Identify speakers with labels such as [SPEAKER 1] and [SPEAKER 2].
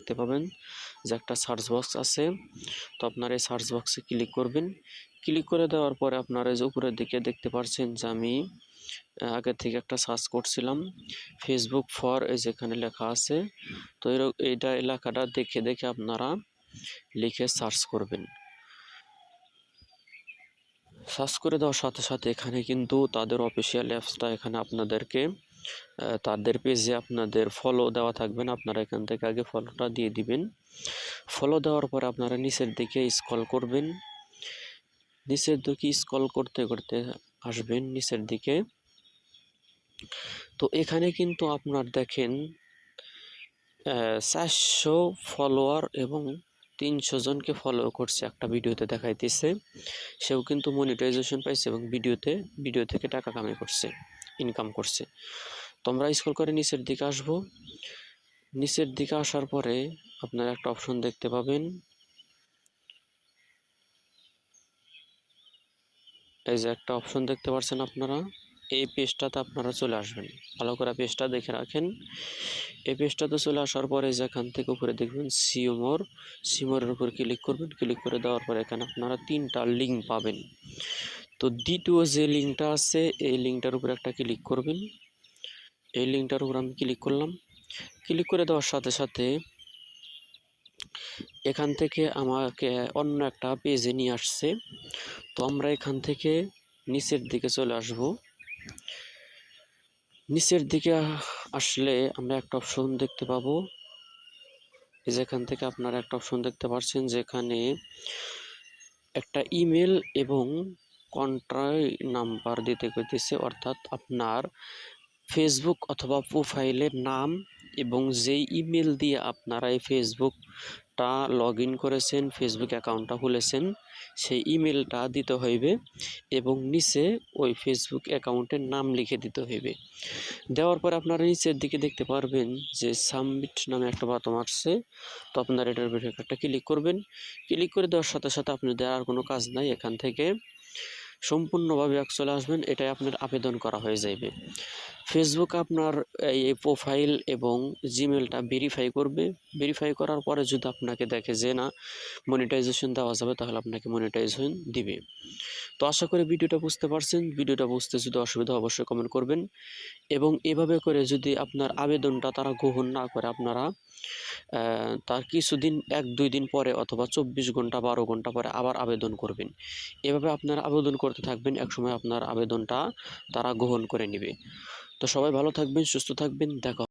[SPEAKER 1] দেখতে পাবেন যে একটা সার্চ বক্স আছে। তো আপনার এই সার্চ বক্সে ক্লিক করবেন। ক্লিক করে দেওয়ার পরে আপনারা যে উপরের দিকে দেখতে পাচ্ছেন যে আমি আগে থেকে একটা সার্চ করছিলাম ফেসবুক ফর, এই যেখানে লেখা আছে। তো এইটা লেখাটা দেখে দেখে আপনারা লিখে সার্চ করবেন। সার্চ করে দেওয়ার সাথে সাথে এখানে কিন্তু তাদের অফিসিয়াল অ্যাপসটা এখানে আপনাদেরকে তাদের পেজে আপনাদের ফলো দেওয়া থাকবেন। আপনারা এখান থেকে আগে ফলোটা দিয়ে দিবেন। ফলো দেওয়ার পরে আপনারা নিচের দিকে স্ক্রল করবেন। নিচের দিকে স্ক্রল করতে করতে আসবেন নিচের দিকে। তো এখানে কিন্তু আপনার দেখেন 400 ফলোয়ার এবং 300 জনকে ফলো করছে একটা ভিডিওতে দেখাইতেছে। সেও কিন্তু মনিটাইজেশন পাইছে এবং ভিডিও থেকে টাকা কামাই করছে, ইনকাম করছে। তোমরা স্ক্রল করে নিচের দিকে আসবো। নিচের দিকে আসার পরে আপনারা একটা অপশন দেখতে পাবেন, এই যে একটা অপশন দেখতে পাচ্ছেন আপনারা। এই পেজটাতে আপনারা চলে আসবেন, ভালো করে পেজটা দেখে রাখেন। এই পেজটাতে চলে আসার পরে যেখান থেকে উপরে দেখবেন সিমোরের উপর ক্লিক করবেন। ক্লিক করে দেওয়ার পরে এখানে আপনারা 3টা লিঙ্ক পাবেন। তো দ্বিতীয় যে লিঙ্কটা আছে এই লিঙ্কটার উপরে একটা ক্লিক করবেন। এই লিঙ্কটার উপর আমি ক্লিক করলাম। ক্লিক করে দেওয়ার সাথে সাথে এখান থেকে আমাকে অন্য একটা পেজে নিয়ে আসছে। তো আমরা এখান থেকে নিচের দিকে চলে আসব। নিচের দিকে আসলে আমরা একটা অপশন দেখতে পাবো, যেখান থেকে আপনারা একটা অপশন দেখতে পাচ্ছেন যেখানে একটা ইমেল এবং কন্ট্যাক্ট নাম্বার দিতে কইতেছে, অর্থাৎ আপনার ফেসবুক অথবা প্রোফাইলের নাম এবং যেই ইমেল দিয়ে আপনারা এই ফেসবুকটা লগ ইন করেছেন, ফেসবুক অ্যাকাউন্টটা খুলেছেন, সেই ইমেলটা দিতে হইবে এবং নিচে ওই ফেসবুক অ্যাকাউন্টের নাম লিখে দিতে হইবে। দেওয়ার পর আপনারা নিচের দিকে দেখতে পারবেন যে সাবমিট নামে একটা বাটন আসছে। তো আপনারা এটার উপরে একটা ক্লিক করবেন। ক্লিক করে দেওয়ার সাথে সাথে আপনাদের আর কোনো কাজ নাই, এখান থেকে সম্পূর্ণভাবে চলে আসবেন। এটাই আপনার আবেদন করা হয়ে যাবে। ফেসবুক আপনার এই প্রোফাইল এবং জিমেলটা ভেরিফাই করবে। ভেরিফাই করার পরে যদি আপনাকে দেখে যে না মনিটাইজেশন দেওয়া যাবে, তাহলে আপনাকে মনিটাইজেশন দিবে। তো আশা করি ভিডিওটা বুঝতে পারছেন। ভিডিওটা বুঝতে যদি অসুবিধা অবশ্যই কমেন্ট করবেন। এবং এভাবে করে যদি আপনার আবেদনটা তারা গ্রহণ না করে, আপনারা তার কিছুদিন 1-2 দিন পরে অথবা 24 ঘন্টা 12 ঘন্টা পরে আবার আবেদন করবেন। এভাবে আপনারা আবেদন করতে থাকবেন, একসময় আপনার আবেদনটা তারা গ্রহণ করে নেবে। তো সবাই ভালো থাকবেন, সুস্থ থাকবেন, দেখা